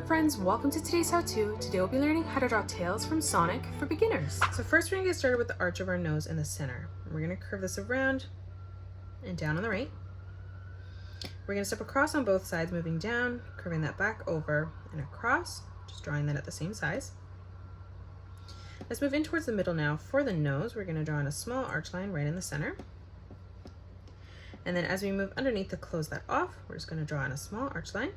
friends, welcome to today's how-to. Today we'll be learning how to draw tails from Sonic for beginners. So first we're gonna get started with the arch of our nose in the center. We're gonna curve this around and down on the right. We're gonna step across on both sides, moving down, curving that back over and across, just drawing that at the same size. Let's move in towards the middle now. For the nose, we're gonna draw in a small arch line right in the center. And then as we move underneath to close that off, we're just gonna draw in a small arch line.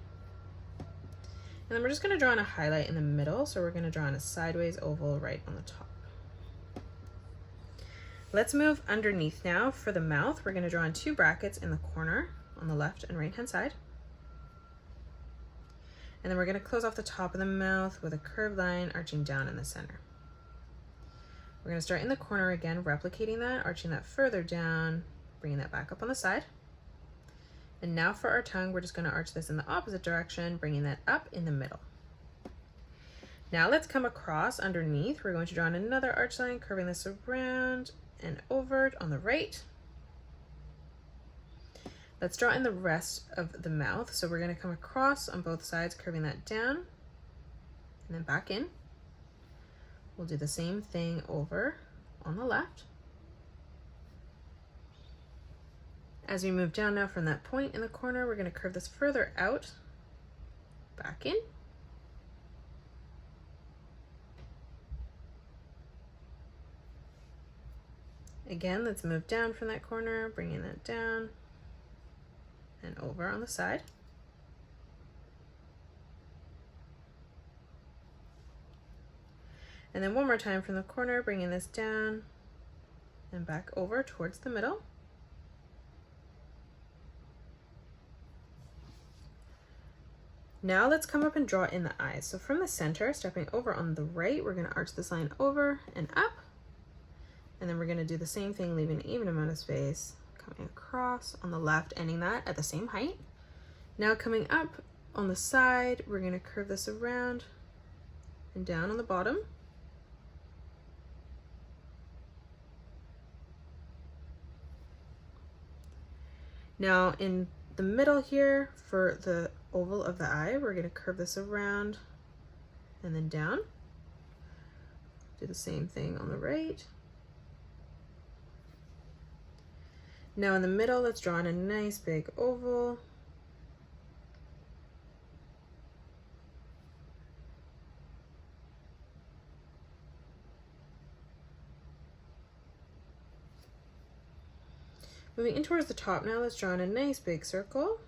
And then we're just going to draw in a highlight in the middle, so we're going to draw in a sideways oval right on the top. Let's move underneath now. For the mouth, we're going to draw in 2 brackets in the corner on the left and right hand side. And then we're going to close off the top of the mouth with a curved line arching down in the center. We're going to start in the corner again, replicating that, arching that further down, bringing that back up on the side. And now for our tongue, we're just going to arch this in the opposite direction, bringing that up in the middle. Now let's come across underneath. We're going to draw in another arch line, curving this around and over on the right. Let's draw in the rest of the mouth. So we're going to come across on both sides, curving that down and then back in. We'll do the same thing over on the left. As we move down now from that point in the corner, we're going to curve this further out, back in. Again, let's move down from that corner, bringing that down and over on the side. And then one more time from the corner, bringing this down and back over towards the middle. Now let's come up and draw in the eyes. So from the center, stepping over on the right, we're going to arch this line over and up. And then we're going to do the same thing, leaving an even amount of space, coming across on the left, ending that at the same height. Now coming up on the side, we're going to curve this around and down on the bottom. Now in the middle here, for the oval of the eye, we're going to curve this around and then down. Do the same thing on the right. Now in the middle, let's draw in a nice big oval. Moving in towards the top now, let's draw in a nice big circle.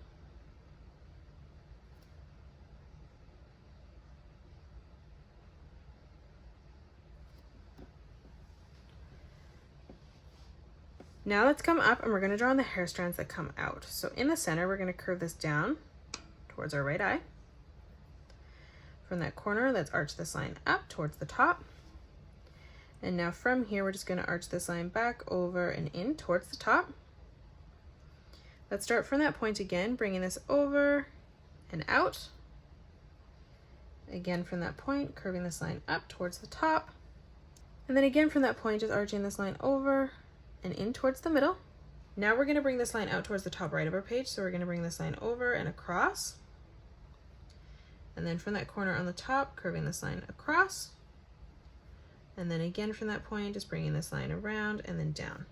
Now let's come up and we're going to draw in the hair strands that come out. So in the center, we're going to curve this down towards our right eye. From that corner, let's arch this line up towards the top. And now from here, we're just going to arch this line back over and in towards the top. Let's start from that point again, bringing this over and out. Again from that point, curving this line up towards the top. And then again from that point, just arching this line over and in towards the middle. Now we're going to bring this line out towards the top right of our page. So we're going to bring this line over and across. And then from that corner on the top, curving this line across. And then again from that point, just bringing this line around and then down.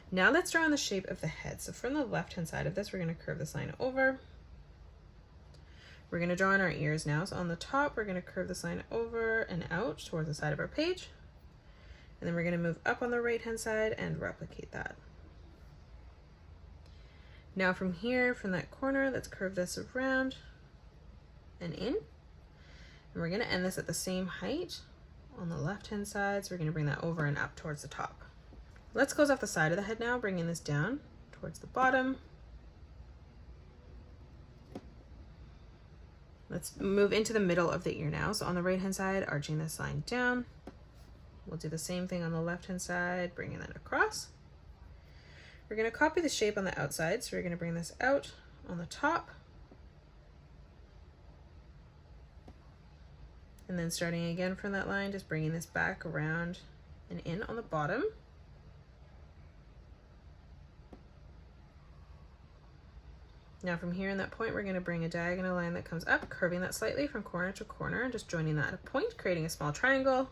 Now let's draw in the shape of the head. So from the left-hand side of this, we're going to curve this line over. We're going to draw in our ears now. So on the top, we're going to curve this line over and out towards the side of our page. And then we're going to move up on the right-hand side and replicate that. Now from here, from that corner, let's curve this around and in. And we're going to end this at the same height on the left-hand side. So we're going to bring that over and up towards the top. Let's close off the side of the head now, bringing this down towards the bottom. Let's move into the middle of the ear now. So on the right-hand side, arching this line down. We'll do the same thing on the left-hand side, bringing that across. We're going to copy the shape on the outside, so we're going to bring this out on the top. And then starting again from that line, just bringing this back around and in on the bottom. Now from here in that point, we're going to bring a diagonal line that comes up, curving that slightly from corner to corner, and just joining that at a point, creating a small triangle.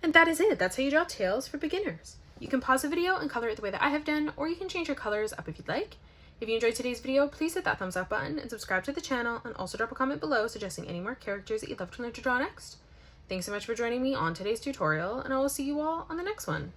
And that is it. That's how you draw tails for beginners. You can pause the video and color it the way that I have done, or you can change your colors up if you'd like. If you enjoyed today's video, please hit that thumbs up button and subscribe to the channel, and also drop a comment below suggesting any more characters that you'd love to learn to draw next. Thanks so much for joining me on today's tutorial, and I will see you all on the next one.